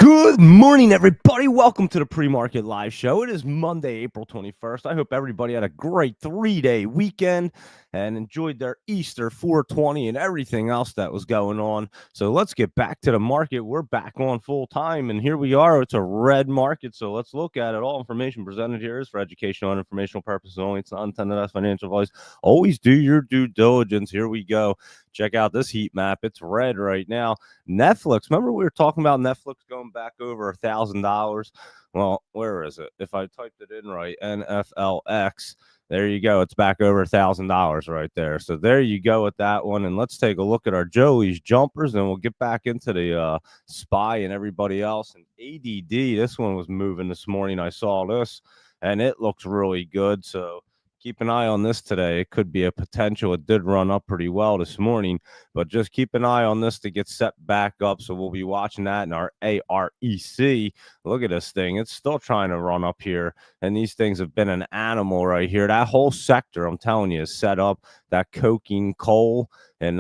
Good morning, everybody. Welcome to the Pre-Market Live Show. It is Monday, April 21st. I hope everybody had a great 3-day weekend and enjoyed their Easter 420 and everything else that was going on. So let's get back to the market. We're back on full time, and here we are. It's a red market, so let's look at it. All information presented here is for educational and informational purposes only. It's not intended as financial advice. Always do your due diligence. Here we go. Check out this heat map. It's red right now. Netflix. Remember we were talking about Netflix going back over $1,000? Well, where is it? If I typed it in right, NFLX, there you go. It's back over $1,000 right there. So there you go with that one. And let's take a look at our Joey's jumpers, and we'll get back into the SPY and everybody else. And ADD, this one was moving this morning. I saw this, and it looks really good. So keep an eye on this today. It could be a potential. It did run up pretty well this morning, but just keep an eye on this to get set back up. So we'll be watching that in our AREC. Look at this thing. It's still trying to run up here, and these things have been an animal right here. That whole sector, I'm telling you, is set up. That coking coal, and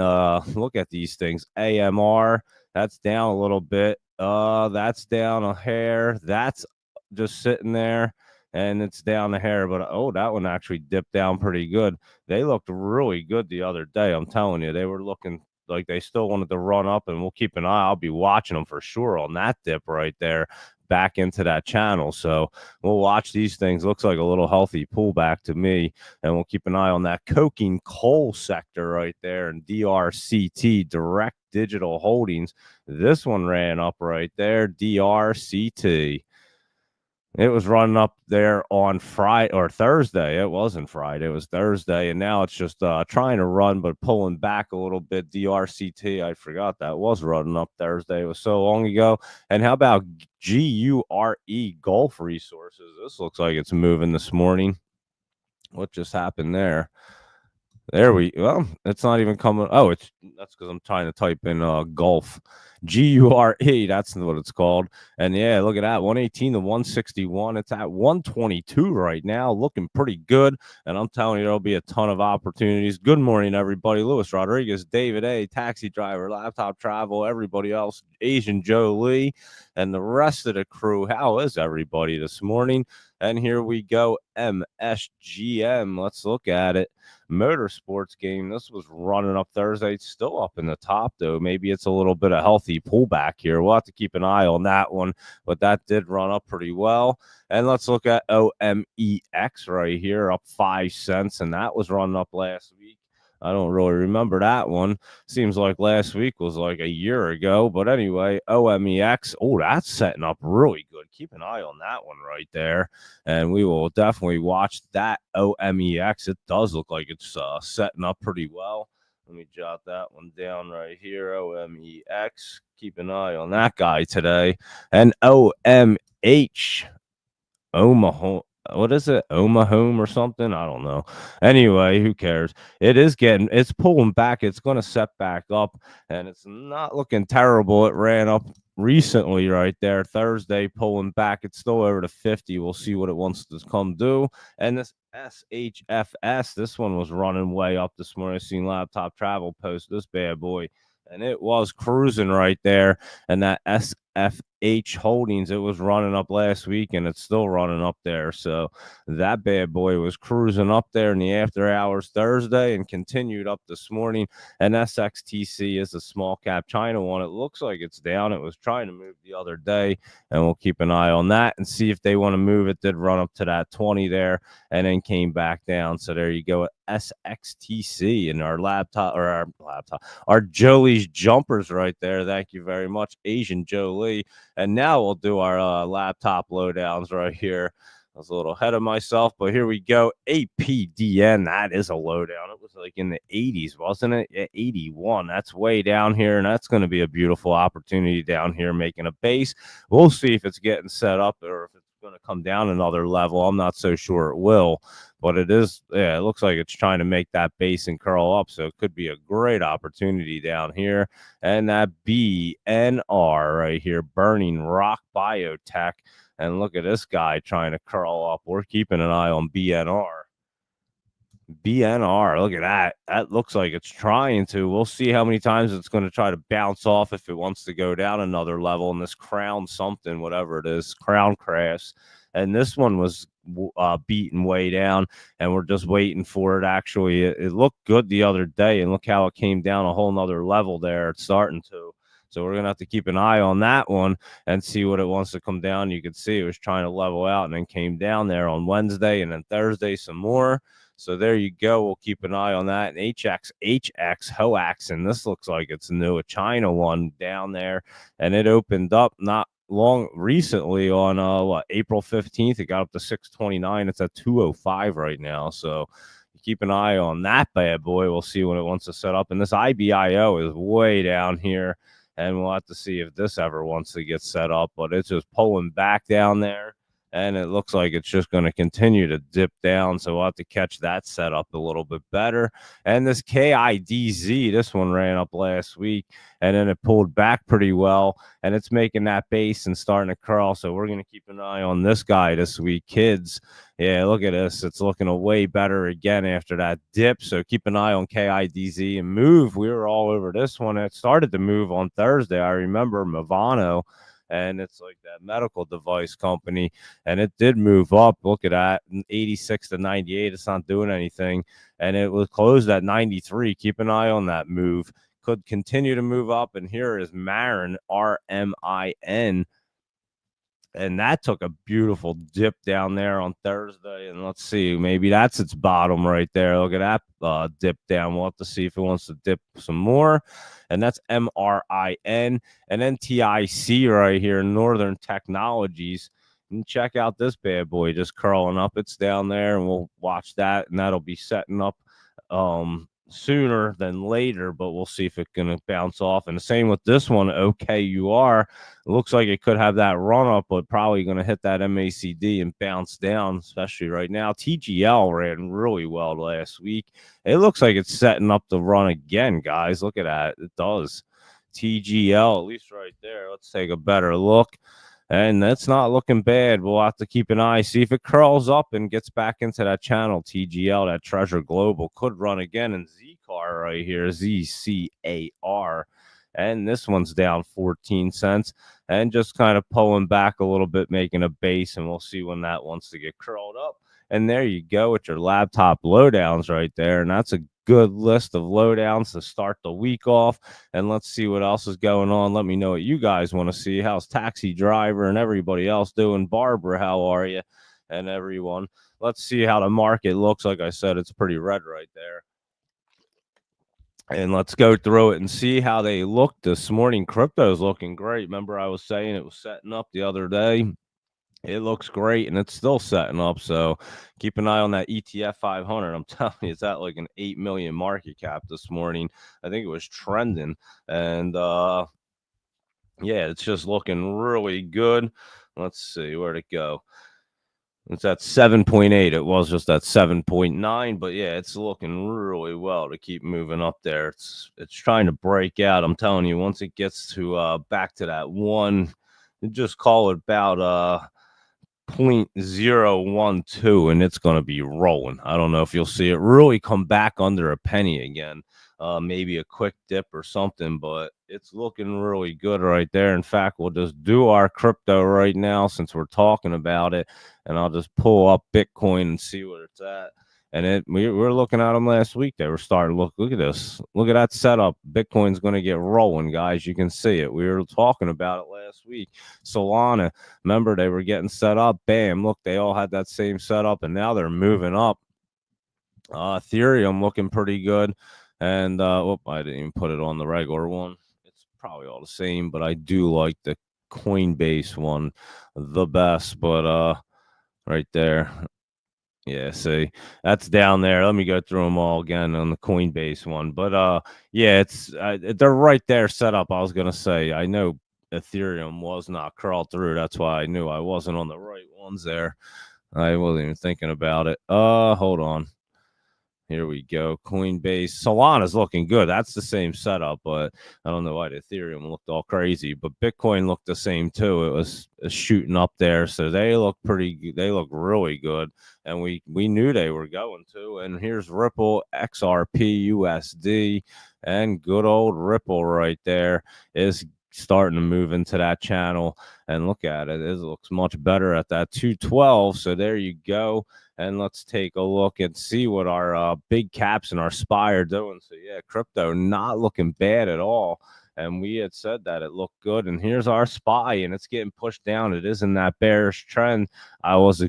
look at these things. AMR, that's down a little bit. That's down a hair. That's just sitting there, and it's down a hair, but that one actually dipped down pretty good. They looked really good the other day. I'm telling you, they were looking like they still wanted to run up, and we'll keep an eye. I'll be watching them for sure on that dip right there back into that channel. So we'll watch these things. Looks like a little healthy pullback to me, and we'll keep an eye on that coking coal sector right there, and DRCT, Direct Digital Holdings. This one ran up right there, DRCT. It was running up there on Friday or Thursday. It wasn't Friday. It was Thursday. And now it's just trying to run, but pulling back a little bit. DRCT, I forgot that was running up Thursday. It was so long ago. And how about GURE, Gulf Resources? This looks like it's moving this morning. What just happened there? Well, it's not even coming. That's because I'm trying to type in Gulf. GURE, that's what it's called. And yeah, look at that, 118 to 161. It's at 122 right now, looking pretty good. And I'm telling you, there'll be a ton of opportunities. Good morning, everybody. Luis Rodriguez, David A., taxi driver, laptop travel, everybody else, Asian Joe Lee, and the rest of the crew. How is everybody this morning? And here we go, MSGM. Let's look at it. Motorsports game. This was running up Thursday. It's still up in the top, though. Maybe it's a little bit of healthy pullback here. We'll have to keep an eye on that one, but that did run up pretty well. And let's look at OMEX right here, up 5 cents, and that was running up last week. I don't really remember that one. Seems like last week was like a year ago. But anyway, OMEX. Oh, that's setting up really good. Keep an eye on that one right there. And we will definitely watch that OMEX. It does look like it's setting up pretty well. Let me jot that one down right here. OMEX. Keep an eye on that guy today. And OMH. Omaha. What is it? Omaha or something? I don't know. Anyway, who cares? It's pulling back. It's going to set back up, and it's not looking terrible. It ran up recently right there Thursday, pulling back. It's still over to 50. We'll see what it wants to come do. And this SHFS, this one was running way up this morning. I seen Laptop Travel post this bad boy, and it was cruising right there. And that SFH Holdings, it was running up last week, and it's still running up there. So that bad boy was cruising up there in the after hours Thursday and continued up this morning. And SXTC is a small cap China one. It looks like it's down. It was trying to move the other day, and we'll keep an eye on that and see if they want to move. It did run up to that 20 there and then came back down. So there you go. SXTC and our Jolie's jumpers right there. Thank you very much, Asian Jolie. And now we'll do our laptop lowdowns right here. I was a little ahead of myself, but here we go. APDN, that is a lowdown. It was like in the 80s, wasn't it? Yeah, 81. That's way down here, and that's going to be a beautiful opportunity down here making a base. We'll see if it's getting set up or if it's going to come down another level. I'm not so sure it will, but it is. Yeah, it looks like it's trying to make that base and curl up, so it could be a great opportunity down here. And that BNR right here, Burning Rock Biotech. And look at this guy trying to curl up. We're keeping an eye on BNR. BNR, look at that. That looks like it's trying to. We'll see how many times it's going to try to bounce off if it wants to go down another level in this crown something, whatever it is, crown crash. And this one was beaten way down, and we're just waiting for it. Actually, it looked good the other day, and look how it came down a whole nother level there. It's starting to. So we're going to have to keep an eye on that one and see what it wants to come down. You could see it was trying to level out and then came down there on Wednesday and then Thursday some more. So there you go. We'll keep an eye on that. And HX Hoax, and this looks like it's new, a China one down there, and it opened up not long recently on April 15th. It got up to 629. It's at 205 right now. So keep an eye on that bad boy. We'll see when it wants to set up. And this IBIO is way down here, and we'll have to see if this ever wants to get set up. But it's just pulling back down there, and it looks like it's just going to continue to dip down. So we'll have to catch that set up a little bit better. And this KIDZ, this one ran up last week, and then it pulled back pretty well, and it's making that base and starting to curl. So we're going to keep an eye on this guy this week. Kids, yeah, look at this. It's looking a way better again after that dip. So keep an eye on KIDZ and move. We were all over this one. It started to move on Thursday. I remember Movano, and it's like that medical device company, and it did move up. Look at that, 86 to 98. It's not doing anything, and it was closed at 93. Keep an eye on that move. Could continue to move up, and here is Marin, RMIN, and that took a beautiful dip down there on Thursday. And let's see, maybe that's its bottom right there. Look at that dip down. We'll have to see if it wants to dip some more. And that's MRIN. And then TIC right here, Northern Technologies. And check out this bad boy just curling up. It's down there, and we'll watch that, and that'll be setting up sooner than later, but we'll see if it's going to bounce off. And the same with this one, OKUR. It looks like it could have that run up, but probably going to hit that MACD and bounce down, especially right now. TGL ran really well last week. It looks like it's setting up the run again, guys. Look at that. It does. TGL, at least right there. Let's take a better look. And that's not looking bad. We'll have to keep an eye, see if it curls up and gets back into that channel. TGL, that Treasure Global, could run again. And ZCAR right here, ZCAR. And this one's down 14 cents and just kind of pulling back a little bit, making a base. And we'll see when that wants to get curled up. And there you go with your laptop lowdowns right there. And that's a good list of lowdowns to start the week off. And let's see what else is going on. Let me know what you guys want to see. How's Taxi Driver and everybody else doing? Barbara, how are you? And everyone. Let's see how the market looks. Like I said, it's pretty red right there. And let's go through it and see how they look this morning. Crypto's looking great. Remember, I was saying it was setting up the other day. It looks great, and it's still setting up. So keep an eye on that ETF 500. I'm telling you, it's at like an 8 million market cap this morning. I think it was trending. And yeah, it's just looking really good. Let's see, where'd it go? It's at 7.8. It was just at 7.9, but yeah, it's looking really well to keep moving up there. It's trying to break out. I'm telling you, once it gets to back to that one, just call it about 0.012, and it's going to be rolling. I don't know if you'll see it really come back under a penny again. Maybe a quick dip or something, but it's looking really good right there. In fact, we'll just do our crypto right now since we're talking about it, and I'll just pull up Bitcoin and see where it's at. And we were looking at them last week. They were starting to look at this. Look at that setup. Bitcoin's going to get rolling, guys. You can see it. We were talking about it last week. Solana, remember, they were getting set up. Bam, look, they all had that same setup, and now they're moving up. Ethereum looking pretty good. And I didn't even put it on the regular one. It's probably all the same, but I do like the Coinbase one the best. But right there. Yeah, see, that's down there. Let me go through them all again on the Coinbase one. But yeah, it's they're right there set up. I was gonna say, I know Ethereum was not crawled through. That's why I knew I wasn't on the right ones there. I wasn't even thinking about it. Hold on. Here we go. Coinbase. Solana's looking good. That's the same setup, but I don't know why the Ethereum looked all crazy. But Bitcoin looked the same too. It was shooting up there, so they look pretty. They look really good, and we knew they were going to. And here's Ripple, XRP, USD, and good old Ripple right there is starting to move into that channel. And look at it. It looks much better at that 212. So there you go. And let's take a look and see what our big caps and our SPY are doing. So yeah, crypto not looking bad at all. And we had said that it looked good. And here's our SPY, and it's getting pushed down. It is in that bearish trend. I was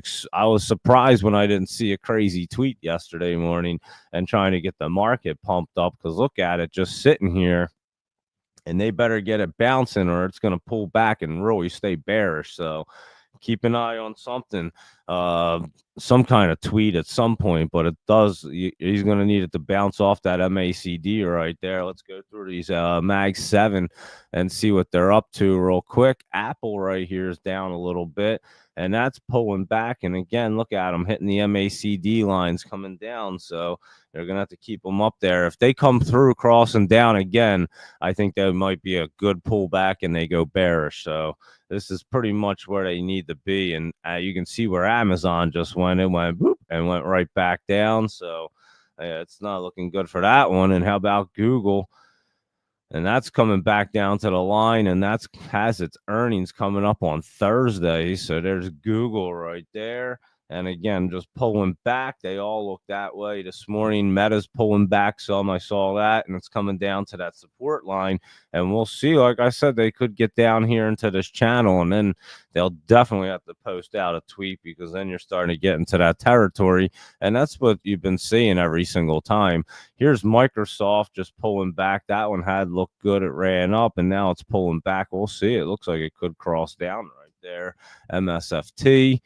surprised when I didn't see a crazy tweet yesterday morning and trying to get the market pumped up, because look at it just sitting here. And they better get it bouncing or it's going to pull back and really stay bearish. So keep an eye on something, some kind of tweet at some point, but it does. He's going to need it to bounce off that MACD right there. Let's go through these Mag 7 and see what they're up to real quick. Apple right here is down a little bit, and that's pulling back. And again, look at them hitting the MACD lines coming down. So they're going to have to keep them up there. If they come through crossing down again, I think that might be a good pullback and they go bearish. So this is pretty much where they need to be. And you can see where Amazon just went. It went boop and went right back down. So it's not looking good for that one. And how about Google? And that's coming back down to the line, and that's has its earnings coming up on Thursday. So there's Google right there. And again, just pulling back. They all look that way this morning. Meta's pulling back some. I saw that, and it's coming down to that support line. And we'll see. Like I said, they could get down here into this channel, and then they'll definitely have to post out a tweet, because then you're starting to get into that territory. And that's what you've been seeing every single time. Here's Microsoft just pulling back. That one had looked good. It ran up, and now it's pulling back. We'll see. It looks like it could cross down right there. MSFT.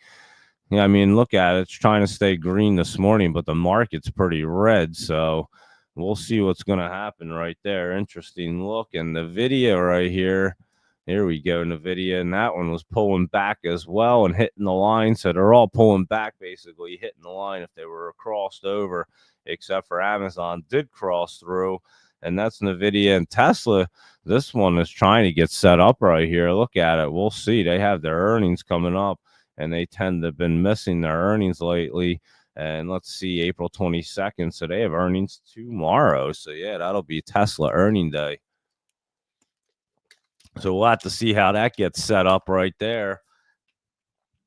Yeah, I mean, look at it. It's trying to stay green this morning, but the market's pretty red. So we'll see what's going to happen right there. Interesting look. And the video right here. Here we go, NVIDIA. And that one was pulling back as well and hitting the line. So they're all pulling back, basically, hitting the line if they were crossed over, except for Amazon did cross through. And that's NVIDIA. And Tesla, this one is trying to get set up right here. Look at it. We'll see. They have their earnings coming up, and they tend to have been missing their earnings lately. And let's see, April 22nd. So they have earnings tomorrow. So yeah, that'll be Tesla earning day. So we'll have to see how that gets set up right there.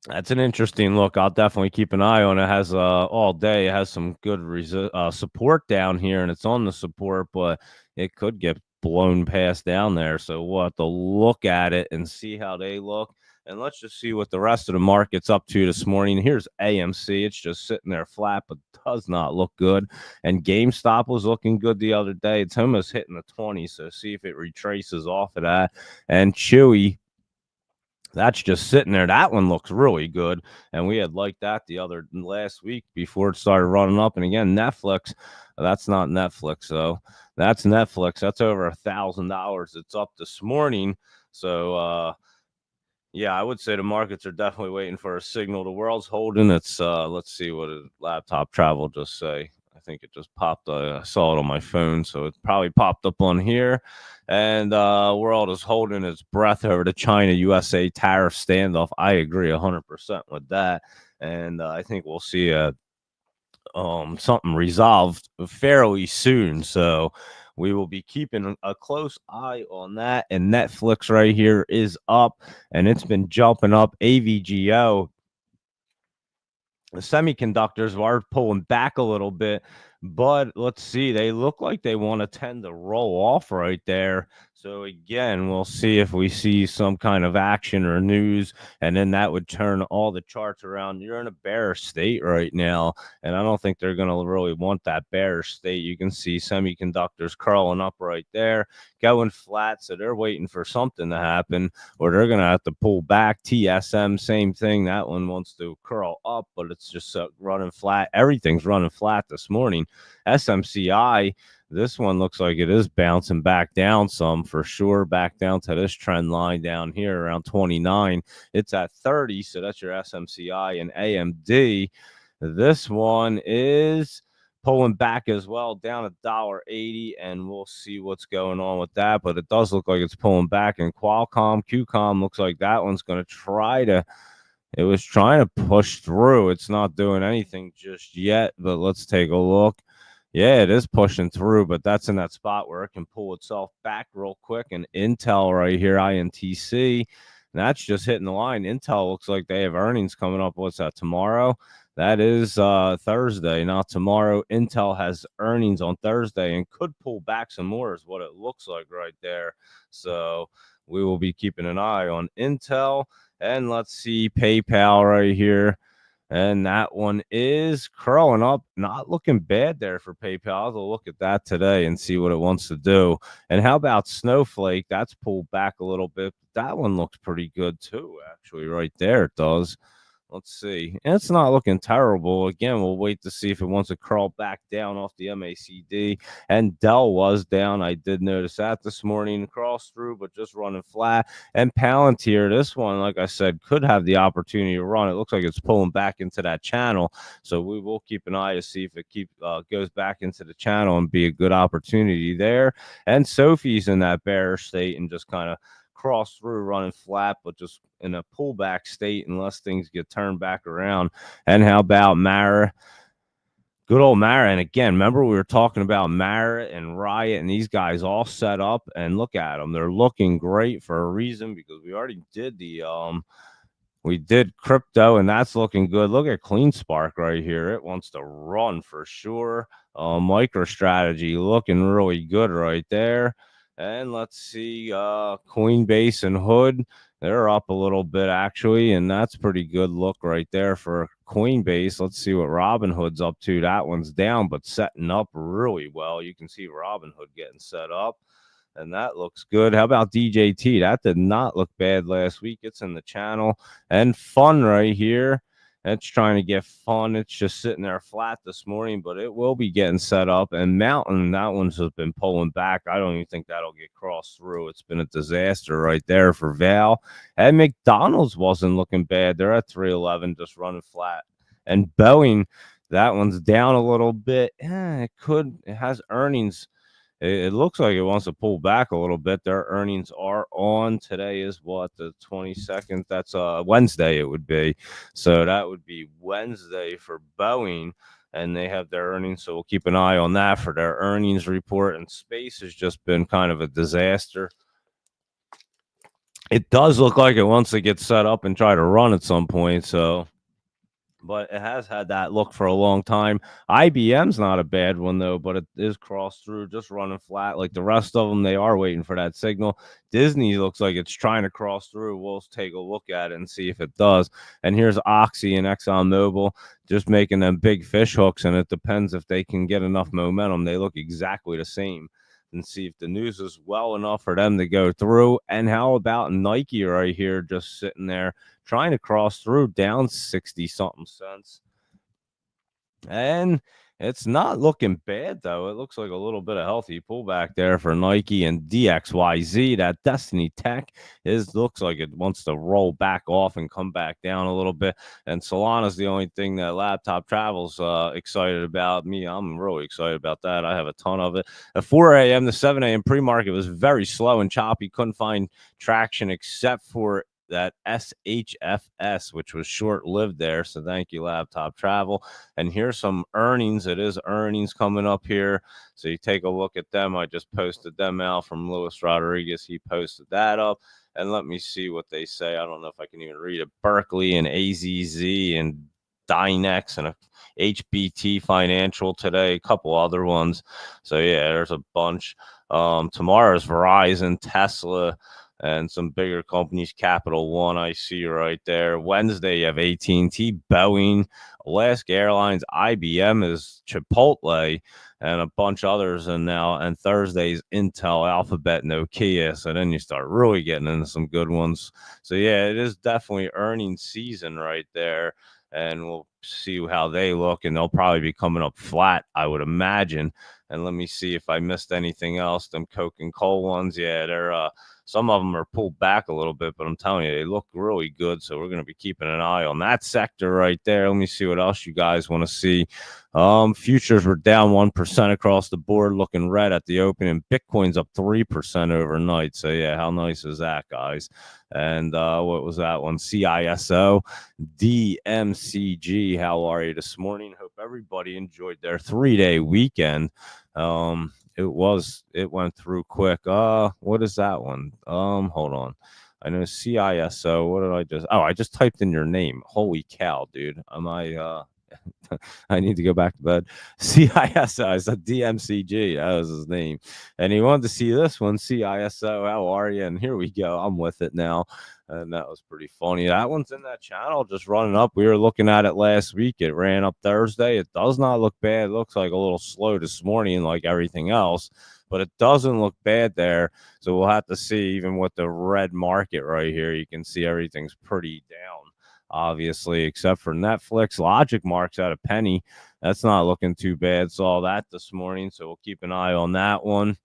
That's an interesting look. I'll definitely keep an eye on it. It has all day. It has some good support down here, and it's on the support, but it could get blown past down there. So we'll have to look at it and see how they look. And let's just see what the rest of the market's up to this morning. Here's AMC. It's just sitting there flat, but does not look good. And GameStop was looking good the other day. It's almost hitting the 20, so see if it retraces off of that. And Chewy, that's just sitting there. That one looks really good. And we had liked that last week before it started running up. And again, Netflix, that's not Netflix. So that's Netflix. That's over $1,000. It's up this morning. So, yeah, I would say the markets are definitely waiting for a signal. The world's holding. It's let's see what a laptop travel just say. I think it just popped. I saw it on my phone, so it probably popped up on here. And world is holding its breath over the China-USA tariff standoff. I agree 100% with that, and I think we'll see something resolved fairly soon. So we will be keeping a close eye on that. And Netflix right here is up, and it's been jumping up. AVGO, the semiconductors are pulling back a little bit, but let's see. They look like they want to tend to roll off right there. So again, we'll see if we see some kind of action or news, and then that would turn all the charts around. You're in a bearish state right now, and I don't think they're going to really want that bearish state. You can see semiconductors curling up right there, going flat. So they're waiting for something to happen, or they're going to have to pull back. TSM, same thing. That one wants to curl up, but it's just running flat. Everything's running flat this morning. SMCI, this one looks like it is bouncing back down some for sure, back down to this trend line down here around 29. It's at 30, so that's your SMCI. And AMD, this one is pulling back as well, down $1.80, and we'll see what's going on with that. But it does look like it's pulling back. And QCOM looks like that one's going to try to. It was trying to push through. It's not doing anything just yet, but let's take a look. Yeah, it is pushing through, but that's in that spot where it can pull itself back real quick. And Intel right here, INTC, that's just hitting the line. Intel looks like they have earnings coming up. What's that, tomorrow? That is Thursday, not tomorrow. Intel has earnings on Thursday and could pull back some more is what it looks like right there. So we will be keeping an eye on Intel. And let's see PayPal right here. And that one is curling up, not looking bad there for PayPal. I'll look at that today and see what it wants to do. And how about Snowflake? That's pulled back a little bit. That one looks pretty good too, actually, right there. It does. Let's see. And it's not looking terrible. Again, we'll wait to see if it wants to crawl back down off the MACD. And Dell was down. I did notice that this morning. Cross through, but just running flat. And Palantir, this one, like I said, could have the opportunity to run. It looks like it's pulling back into that channel. So we will keep an eye to see if it goes back into the channel and be a good opportunity there. And Sophie's in that bearish state and just kind of cross through running flat, but just in a pullback state unless things get turned back around. And how about Mara? Good old Mara. And again, remember we were talking about Mara and Riot and these guys all set up, and look at them. They're looking great for a reason, because we already did we did crypto, and that's looking good. Look at CleanSpark right here. It wants to run for sure. MicroStrategy looking really good right there. And let's see, Coinbase and Hood, they're up a little bit actually, and that's pretty good look right there for Coinbase. Let's see what Robinhood's up to. That one's down, but setting up really well. You can see Robinhood getting set up, and that looks good. How about DJT? That did not look bad last week. It's in the channel. And Fun right here. It's trying to get Fun. It's just sitting there flat this morning, but it will be getting set up. And Mountain, that one's just been pulling back. I don't even think that'll get crossed through. It's been a disaster right there for Val. And McDonald's wasn't looking bad. They're at 311, just running flat. And Boeing, that one's down a little bit. It has earnings. It looks like it wants to pull back a little bit. Their earnings are on. Today is what, the 22nd? That's Wednesday it would be. So that would be Wednesday for Boeing, and they have their earnings. So we'll keep an eye on that for their earnings report. And space has just been kind of a disaster. It does look like it wants to get set up and try to run at some point. So, but it has had that look for a long time. IBM's not a bad one, though, but it is crossed through, just running flat. Like the rest of them, they are waiting for that signal. Disney looks like it's trying to cross through. We'll take a look at it and see if it does. And here's Oxy and ExxonMobil just making them big fish hooks, and it depends if they can get enough momentum. They look exactly the same. And see if the news is well enough for them to go through. And how about Nike right here, just sitting there trying to cross through, down 60 something cents. And it's not looking bad, though. It looks like a little bit of healthy pullback there for Nike. And DXYZ, that Destiny Tech, looks like it wants to roll back off and come back down a little bit. And Solana's the only thing that Laptop Travel's excited about. I'm really excited about that. I have a ton of it. At 4 a.m. to 7 a.m. pre-market was very slow and choppy. Couldn't find traction except for that SHFS, which was short-lived there. So thank you, Laptop Travel. And here's some earnings. It is earnings coming up here. So you take a look at them. I just posted them out from Luis Rodriguez. He posted that up. And let me see what they say. I don't know if I can even read it. Berkeley and AZZ and Dynex and a HBT Financial today, a couple other ones. So yeah, there's a bunch. Tomorrow's Verizon, Tesla, and some bigger companies. Capital One, I see right there. Wednesday, you have AT&T, Boeing, Alaska Airlines, IBM is Chipotle, and a bunch others. And Thursday's Intel, Alphabet, Nokia. So then you start really getting into some good ones. So yeah, it is definitely earnings season right there. And we'll see how they look, and they'll probably be coming up flat, I would imagine. And let me see if I missed anything else. Them Coke and Coal ones, yeah, they're Some of them are pulled back a little bit, but I'm telling you, they look really good. So we're going to be keeping an eye on that sector right there. Let me see what else you guys want to see. Futures were down 1% across the board, looking red at the open, and Bitcoin's up 3% overnight. So yeah, how nice is that, guys? And what was that one? CISO, DMCG. How are you this morning? Hope everybody enjoyed their 3-day weekend. It went through quick. What is that one? Hold on. I know CISO. What did I just? Oh, I just typed in your name. Holy cow, dude. Am I I need to go back to bed. CISO. I said DMCG. That was his name. And he wanted to see this one. CISO. How are you? And here we go. I'm with it now. And that was pretty funny. That one's in that channel just running up. We were looking at it last week. It ran up Thursday. It does not look bad. It looks like a little slow this morning, like everything else, but it doesn't look bad there. So we'll have to see. Even with the red market right here, you can see everything's pretty down, obviously, except for Netflix. Logic Mark's at a penny. That's not looking too bad. Saw that this morning, so we'll keep an eye on that one.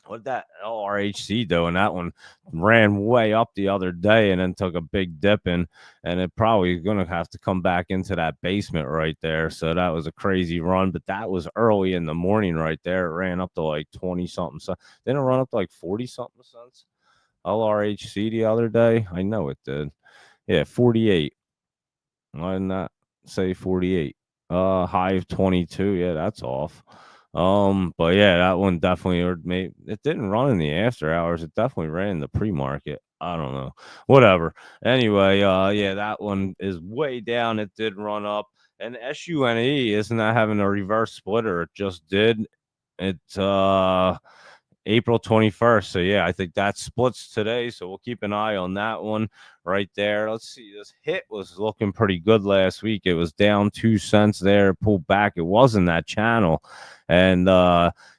What that LRHC though, and that one ran way up the other day and then took a big dip in, and it probably going to have to come back into that basement right there. So that was a crazy run, but that was early in the morning right there. It ran up to like 20 something. So didn't it run up to like 40 something cents? LRHC the other day, I know it did. Yeah, 48. Why didn't that say 48? High of 22. Yeah, that's off. But yeah, that one definitely, or maybe it didn't run in the after hours. It definitely ran in the pre-market. I don't know. Whatever. Anyway, yeah, that one is way down. It did run up. And SUNE, isn't that having a reverse splitter? It just did. It's April 21st. So yeah, I think that splits today. So we'll keep an eye on that one right there. Let's see. This hit was looking pretty good last week. It was down 2 cents there, pulled back. It was in that channel. And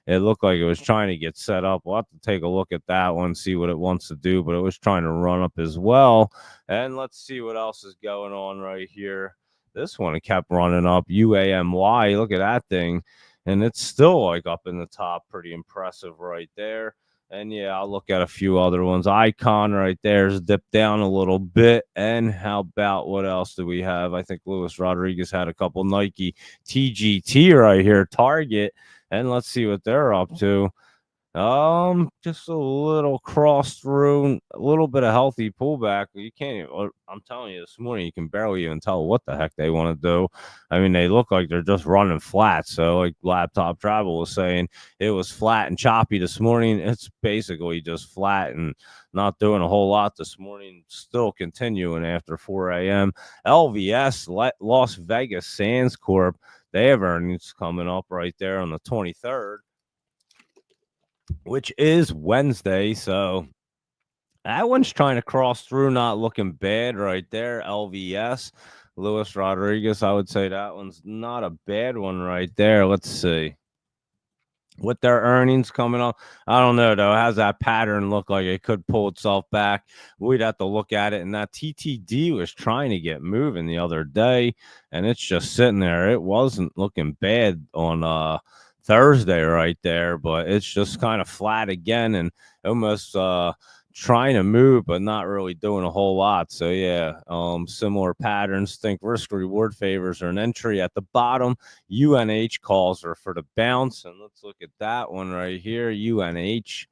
it looked like it was trying to get set up. We'll have to take a look at that one, see what it wants to do, but it was trying to run up as well. And let's see what else is going on right here. This one kept running up. UAMY, look at that thing. And it's still like up in the top. Pretty impressive right there. And yeah, I'll look at a few other ones. Icon right there is dipped down a little bit. And how about what else do we have? I think Luis Rodriguez had a couple. Nike TGT right here, Target. And let's see what they're up to. Just a little cross through, a little bit of healthy pullback. You can't even, I'm telling you, this morning you can barely even tell what the heck they want to do. I mean, they look like they're just running flat. So, like Laptop Travel was saying, it was flat and choppy this morning. It's basically just flat and not doing a whole lot this morning. Still continuing after 4 a.m. LVS, Las Vegas Sands Corp, they have earnings coming up right there on the 23rd. Which is Wednesday. So that one's trying to cross through, not looking bad right there. LVS, Luis Rodriguez, I would say that one's not a bad one right there. Let's see. With their earnings coming up, I don't know, though. It has that pattern look like it could pull itself back. We'd have to look at it. And that TTD was trying to get moving the other day, and it's just sitting there. It wasn't looking bad on Thursday right there, but it's just kind of flat again and almost trying to move, but not really doing a whole lot. So yeah, similar patterns. Think risk reward favors are an entry at the bottom. UNH calls are for the bounce. And let's look at that one right here, UNH.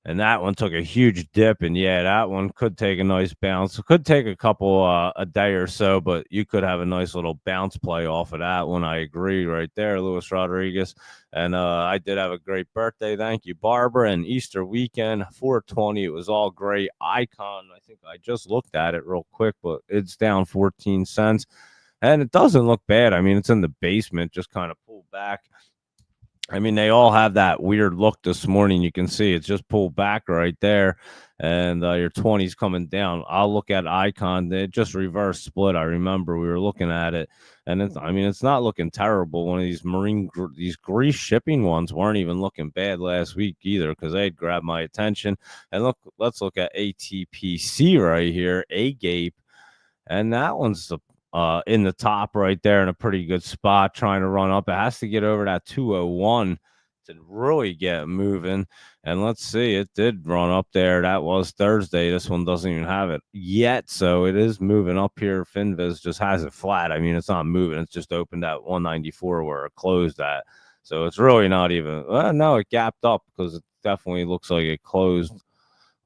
And that one took a huge dip, and yeah, that one could take a nice bounce. It could take a couple a day or so, but you could have a nice little bounce play off of that one. I agree right there, Luis Rodriguez. And I did have a great birthday. Thank you, Barbara. And Easter weekend, 420. It was all great. Icon, I think I just looked at it real quick, but it's down 14 cents. And it doesn't look bad. I mean, it's in the basement, just kind of pulled back. I mean, they all have that weird look this morning. You can see it's just pulled back right there, and your 20's coming down. I'll look at Icon. They just reverse split. I remember we were looking at it, and it's not looking terrible. One of these these Greece shipping ones weren't even looking bad last week either, because they had grabbed my attention. And let's look at ATPC right here, Agape, and that one's in the top right there in a pretty good spot, trying to run up. It has to get over that 201 to really get moving. And let's see, it did run up there. That was Thursday. This one doesn't even have it yet, so it is moving up here. Finviz just has it flat. I mean, it's not moving. It's just opened at 194 where it closed at. So it's really not even. Well, no, it gapped up because it definitely looks like it closed.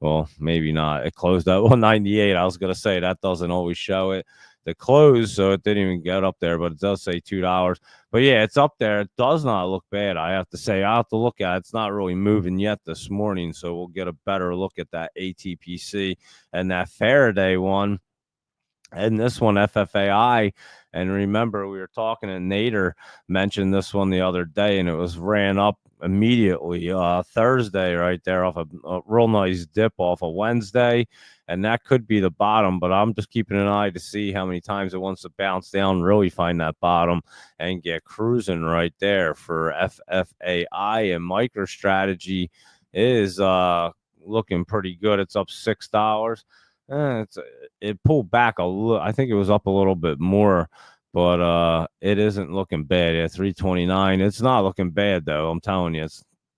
Well, maybe not. It closed at 198. I was gonna say that doesn't always show it. The close, so it didn't even get up there, but it does say $2. But yeah, it's up there. It does not look bad. I have to say, I have to look at it. It's not really moving yet this morning, so we'll get a better look at that ATPC and that Faraday one. And this one, FFAI. And remember, we were talking, and Nader mentioned this one the other day, and it was ran up immediately Thursday right there off a real nice dip off a Wednesday. And that could be the bottom, but I'm just keeping an eye to see how many times it wants to bounce down, really find that bottom and get cruising right there for FFAI. And MicroStrategy is looking pretty good. It's up $6. It pulled back a little. I think it was up a little bit more, but it isn't looking bad at 329. It's not looking bad though. I'm telling you,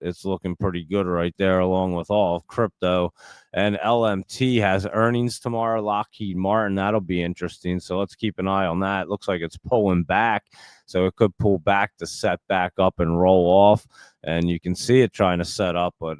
it's looking pretty good right there, along with all of crypto. And LMT has earnings tomorrow. Lockheed Martin, that'll be interesting. So let's keep an eye on that. It looks like it's pulling back, so it could pull back to set back up and roll off. And you can see it trying to set up, but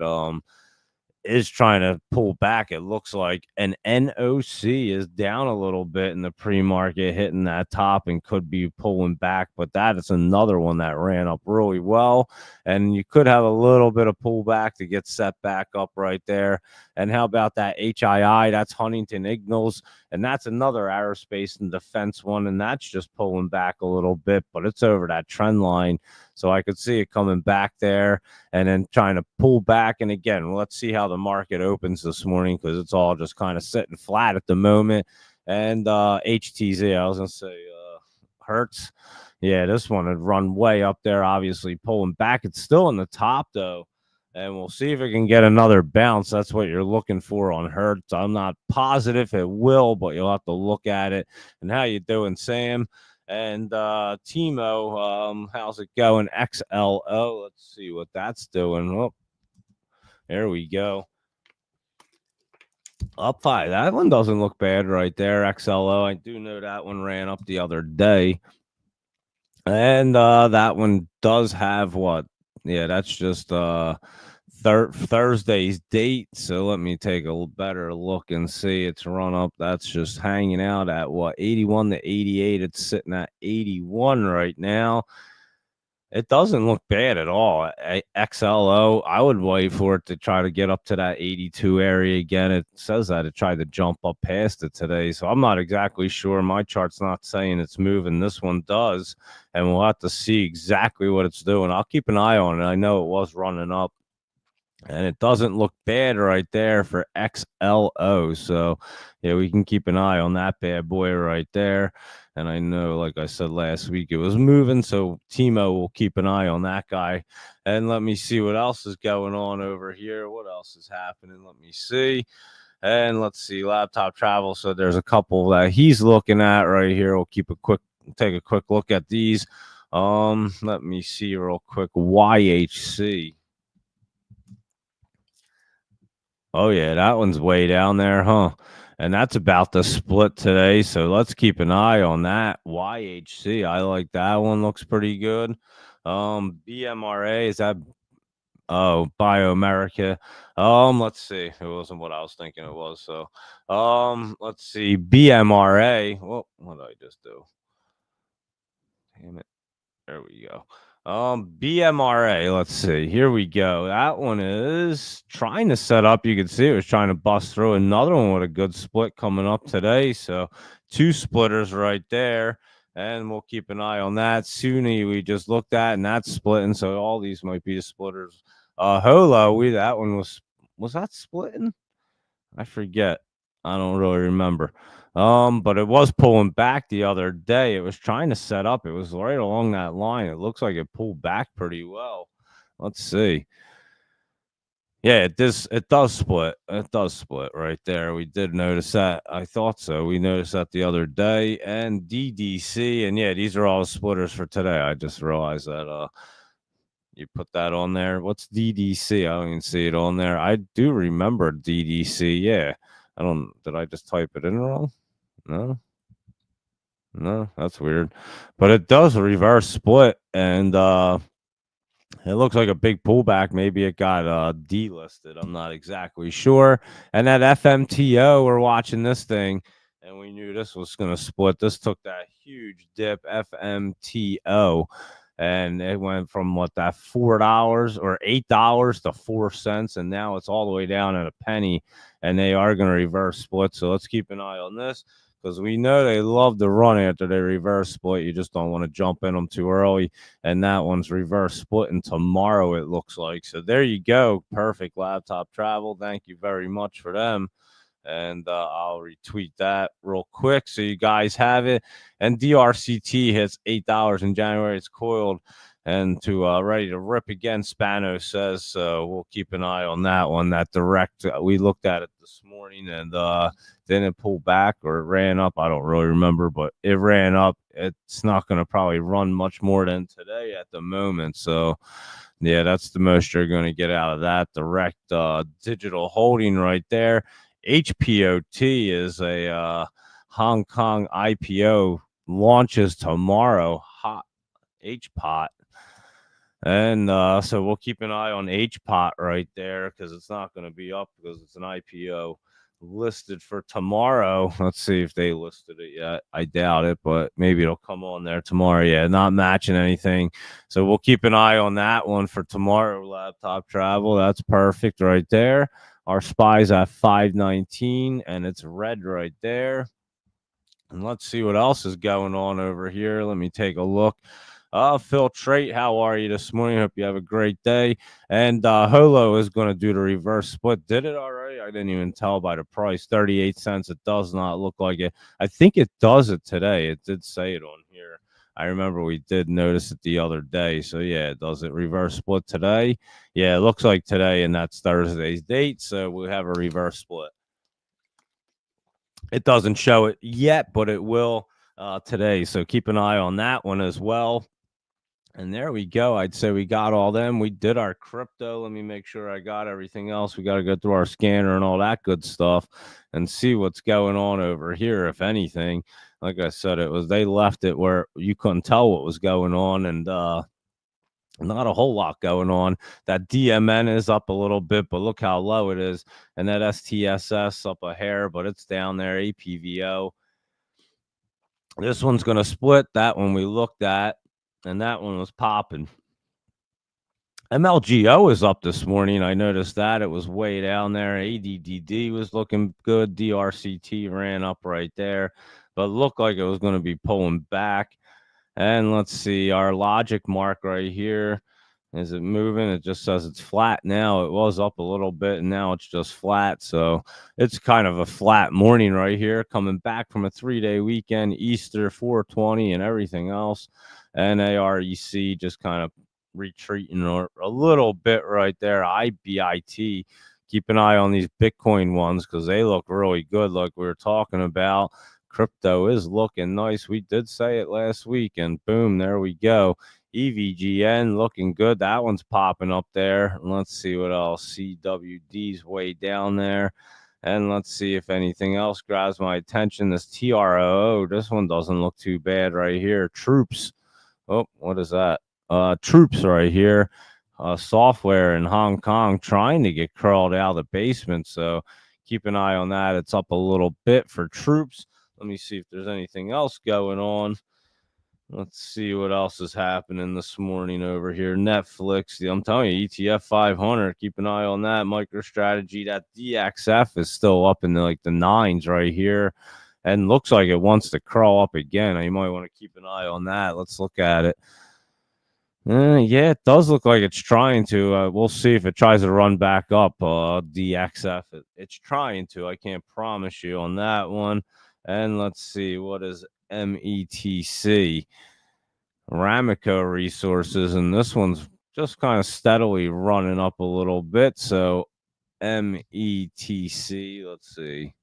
is trying to pull back. It looks like an NOC is down a little bit in the pre-market, hitting that top and could be pulling back, but that is another one that ran up really well, and you could have a little bit of pullback to get set back up right there. And how about that HII? That's Huntington Ingalls, and that's another aerospace and defense one, and that's just pulling back a little bit, but it's over that trend line, so I could see it coming back there and then trying to pull back. And again, let's see how the market opens this morning, because it's all just kind of sitting flat at the moment. And HTZ, I was going to say Hertz. Yeah, this one had run way up there, obviously pulling back. It's still in the top, though. And we'll see if it can get another bounce. That's what you're looking for on Hertz. I'm not positive it will, but you'll have to look at it. And how you doing, Sam? And Timo, how's it going? XLO. Let's see what that's doing. Oh, there we go. Up 5. That one doesn't look bad right there. XLO. I do know that one ran up the other day. And that one does have what? Yeah, that's just Thursday's date. So let me take a better look and see. It's run up. That's just hanging out at what? 81 to 88. It's sitting at 81 right now. It doesn't look bad at all. XLO, I would wait for it to try to get up to that 82 area again. It says that it tried to jump up past it today, so I'm not exactly sure. My chart's not saying it's moving. This one does, and we'll have to see exactly what it's doing. I'll keep an eye on it. I know it was running up, and it doesn't look bad right there for XLO. So, yeah, we can keep an eye on that bad boy right there. And I know, like I said last week, it was moving. So Timo will keep an eye on that guy. And let me see what else is going on over here. What else is happening? Let me see. And let's see, Laptop Travel. So there's a couple that he's looking at right here. We'll take a quick look at these. Let me see real quick. YHC. Oh, yeah, that one's way down there, huh? And that's about to split today, so let's keep an eye on that. YHC, I like that one. Looks pretty good. BMRA, is that Biomerica? Let's see. It wasn't what I was thinking it was. So, let's see. BMRA. Well, what did I just do? Damn it. There we go. BMRA, let's see. Here we go. That one is trying to set up. You can see it was trying to bust through. Another one with a good split coming up today. So 2 splitters right there. And we'll keep an eye on that. SUNY we just looked at, and that's splitting. So all these might be the splitters. Holo, that one was that splitting? I forget. I don't really remember. But it was pulling back the other day. It was trying to set up. It was right along that line. It looks like it pulled back pretty well. Let's see. Yeah, it does split. It does split right there. We did notice that. I thought so. We noticed that the other day. And DDC, and yeah, these are all splitters for today. I just realized that You put that on there. What's DDC? I don't even see it on there. I do remember DDC. Yeah. I don't. Did I just type it in wrong? No. No, that's weird. But it does reverse split, and it looks like a big pullback. Maybe it got delisted. I'm not exactly sure. And that FMTO, we're watching this thing, and we knew this was going to split. This took that huge dip, FMTO, and it went from what, that $4 or $8 to 4 cents, and now it's all the way down at a penny. And they are going to reverse split. So let's keep an eye on this, because we know they love to run after they reverse split. You just don't want to jump in them too early. And that one's reverse splitting tomorrow, it looks like. So there you go. Perfect Laptop Travel. Thank you very much for them. And I'll retweet that real quick so you guys have it. And DRCT hits $8 in January. It's coiled and to ready to rip again, Spano says. So we'll keep an eye on that one. That direct, we looked at it this morning, and then it pulled back or it ran up. I don't really remember, but it ran up. It's not going to probably run much more than today at the moment. So yeah, that's the most you're going to get out of that direct digital holding right there. HPOT is a Hong Kong IPO, launches tomorrow. Hot HPOT. And so we'll keep an eye on HPOT right there, because it's not going to be up because it's an IPO listed for tomorrow. Let's see if they listed it yet. I doubt it, but maybe it'll come on there tomorrow. Yeah, not matching anything. So we'll keep an eye on that one for tomorrow. Laptop Travel. That's perfect right there. Our SPY's at 519, and it's red right there. And let's see what else is going on over here. Let me take a look. Phil Trait, how are you this morning? Hope you have a great day. And Holo is going to do the reverse split. Did it already? I didn't even tell by the price. 38 cents. It does not look like it. I think it does it today. It did say it on here. I remember we did notice it the other day. So, yeah, it does it reverse split today. Yeah, it looks like today, and that's Thursday's date. So we have a reverse split. It doesn't show it yet, but it will today. So keep an eye on that one as well. And there we go. I'd say we got all them. We did our crypto. Let me make sure I got everything else. We got to go through our scanner and all that good stuff and see what's going on over here, if anything. Like I said, they left it where you couldn't tell what was going on, and not a whole lot going on. That DMN is up a little bit, but look how low it is. And that STSS up a hair, but it's down there. APVO. This one's going to split. That one we looked at, and that one was popping. MLGO is up this morning. I noticed that it was way down there. ADDD was looking good. DRCT ran up right there, but looked like it was going to be pulling back. And let's see, our logic mark right here. Is it moving? It just says it's flat now. It was up a little bit, and now it's just flat. So it's kind of a flat morning right here, coming back from a 3-day weekend, Easter, 420, and everything else. And AREC just kind of retreating a little bit right there. IBIT. Keep an eye on these Bitcoin ones, because they look really good, like we were talking about. Crypto is looking nice. We did say it last week, and boom, there we go. EVGN looking good. That one's popping up there. Let's see what else. CWD's way down there. And let's see if anything else grabs my attention. This TROO, this one doesn't look too bad right here. Troops. Oh, what is that? Troops right here. Software in Hong Kong trying to get crawled out of the basement. So keep an eye on that. It's up a little bit for Troops. Let me see if there's anything else going on. Let's see what else is happening this morning over here. Netflix, I'm telling you, ETF 500. Keep an eye on that. MicroStrategy, that DXF is still up in the nines right here, and looks like it wants to crawl up again. You might want to keep an eye on that. Let's look at it. Yeah, it does look like it's trying to. We'll see if it tries to run back up. DXF, it's trying to. I can't promise you on that one. And let's see, what is METC? Ramaco Resources, and this one's just kind of steadily running up a little bit. So METC, let's see.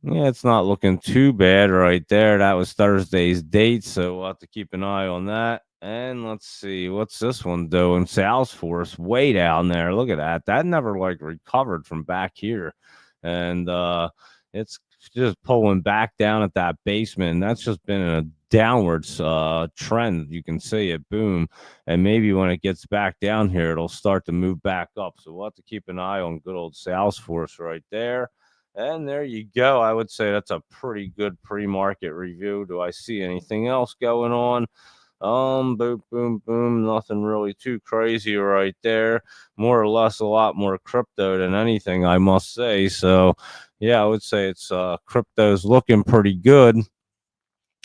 Yeah, it's not looking too bad right there. That was Thursday's date, so we'll have to keep an eye on that. And let's see, what's this one doing? Salesforce way down there. Look at that. That never like recovered from back here. And it's just pulling back down at that basement. And that's just been a downwards trend. You can see it, boom. And maybe when it gets back down here, it'll start to move back up. So we'll have to keep an eye on good old Salesforce right there. And there you go. I would say that's a pretty good pre-market review. Do I see anything else going on? Boom, boom, boom. Nothing really too crazy right there. More or less a lot more crypto than anything, I must say. So, yeah, I would say it's crypto's looking pretty good.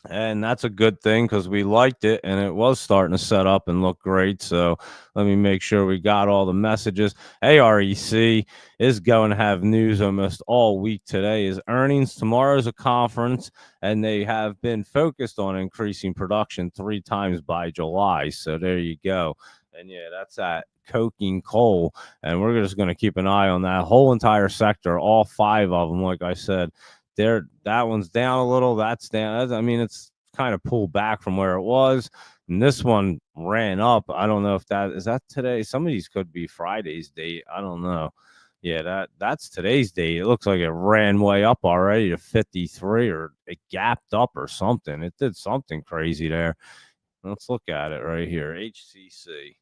And that's a good thing because we liked it and it was starting to set up and look great. So let me make sure we got all the messages. AREC is going to have news almost all week. Today is earnings. Tomorrow's a conference, and they have been focused on increasing production 3 times by July. So there you go. And yeah, that's at coking coal. And we're just going to keep an eye on that whole entire sector, all 5 of them, like I said. That one's down a little. That's down. I mean, it's kind of pulled back from where it was. And this one ran up. I don't know if that is that today. Some of these could be Friday's date. I don't know. Yeah, that's today's date. It looks like it ran way up already to 53, or it gapped up or something. It did something crazy there. Let's look at it right here. HCC.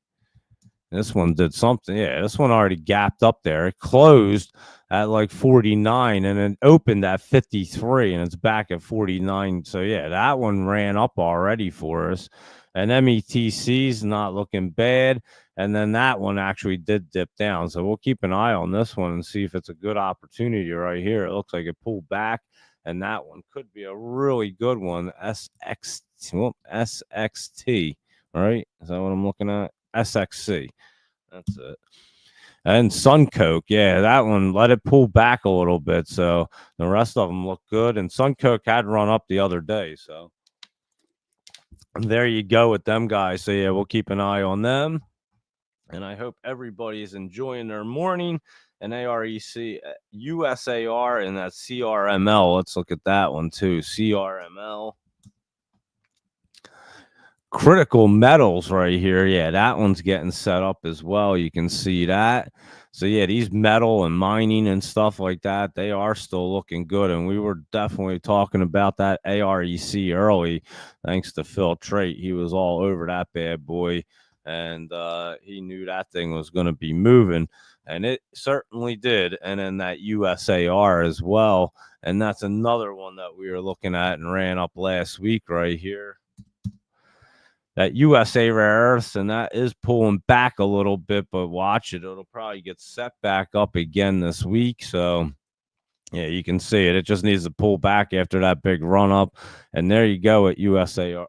This one did something. Yeah, this one already gapped up there. It closed at like 49 and then opened at 53, and it's back at 49. So yeah, that one ran up already for us. And METC's not looking bad. And then that one actually did dip down. So we'll keep an eye on this one and see if it's a good opportunity right here. It looks like it pulled back, and that one could be a really good one. SXT, right? Is that what I'm looking at? SXC. That's it. And Suncoke, yeah, that one let it pull back a little bit. So the rest of them look good. And Suncoke had run up the other day. So there you go with them guys. So yeah, we'll keep an eye on them. And I hope everybody is enjoying their morning. And AREC, USAR, and that CRML. Let's look at that one too. CRML. Critical metals right here. Yeah, that one's getting set up as well. You can see that. So yeah, these metal and mining and stuff like that, they are still looking good. And we were definitely talking about that AREC early, thanks to Phil Trait. He was all over that bad boy, and he knew that thing was going to be moving, and it certainly did. And then that USAR as well, and that's another one that we were looking at and ran up last week right here. That USA Rare Earths, and that is pulling back a little bit, but watch it. It'll probably get set back up again this week. So, yeah, you can see it. It just needs to pull back after that big run up. And there you go at USAR,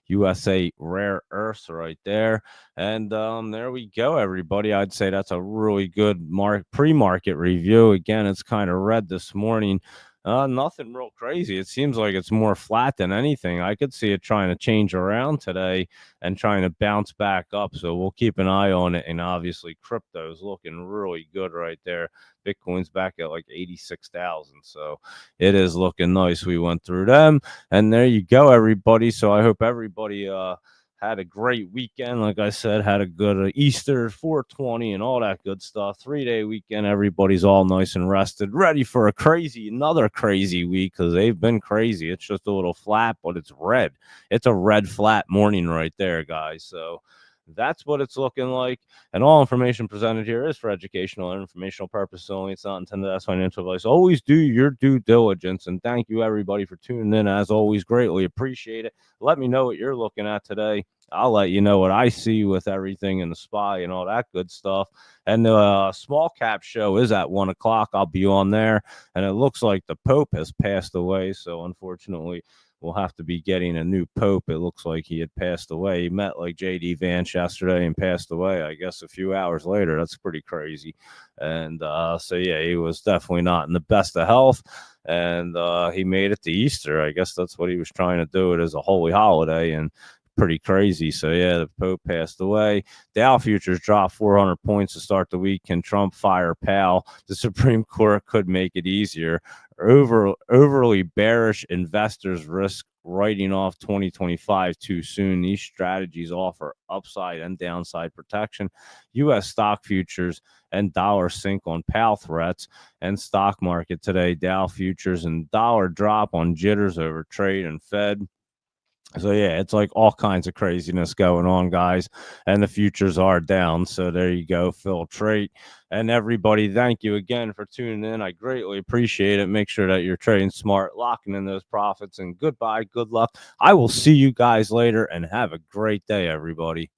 USA Rare Earths right there. And there we go, everybody. I'd say that's a really good pre-market review. Again, it's kind of red this morning. Nothing real crazy. It seems like it's more flat than anything. I could see it trying to change around today and trying to bounce back up. So we'll keep an eye on it. And obviously, crypto is looking really good right there. Bitcoin's back at like 86,000. So it is looking nice. We went through them. And there you go, everybody. So I hope everybody had a great weekend. Like I said, had a good Easter, 420, and all that good stuff. 3-day weekend. Everybody's all nice and rested, ready for another crazy week, because they've been crazy. It's just a little flat, but it's red. It's a red flat morning right there, guys. So that's what it's looking like. And all information presented here is for educational and informational purposes only. It's not intended as financial advice. Always do your due diligence. And thank you, everybody, for tuning in. As always, greatly appreciate it. Let me know what you're looking at today. I'll let you know what I see with everything in the SPY and all that good stuff. And the small cap show is at 1 o'clock. I'll be on there. And it looks like the Pope has passed away. So unfortunately, we'll have to be getting a new Pope. It looks like he had passed away. He met like J.D. Vance yesterday and passed away, I guess, a few hours later. That's pretty crazy. And so, yeah, he was definitely not in the best of health. And he made it to Easter. I guess that's what he was trying to do. It as a holy holiday. And pretty crazy. So yeah, the Pope passed away. Dow futures dropped 400 points to start the week. Can Trump fire Powell? The Supreme Court could make it easier. Overly bearish investors risk writing off 2025 too soon. These strategies offer upside and downside protection. U.S. stock futures and dollar sink on Powell threats. And stock market today, Dow futures and dollar drop on jitters over trade and Fed. So yeah, it's like all kinds of craziness going on, guys, and the futures are down. So there you go, filtrate. And everybody, thank you again for tuning in. I greatly appreciate it. Make sure that you're trading smart, locking in those profits, and goodbye, good luck. I will see you guys later, and have a great day, everybody.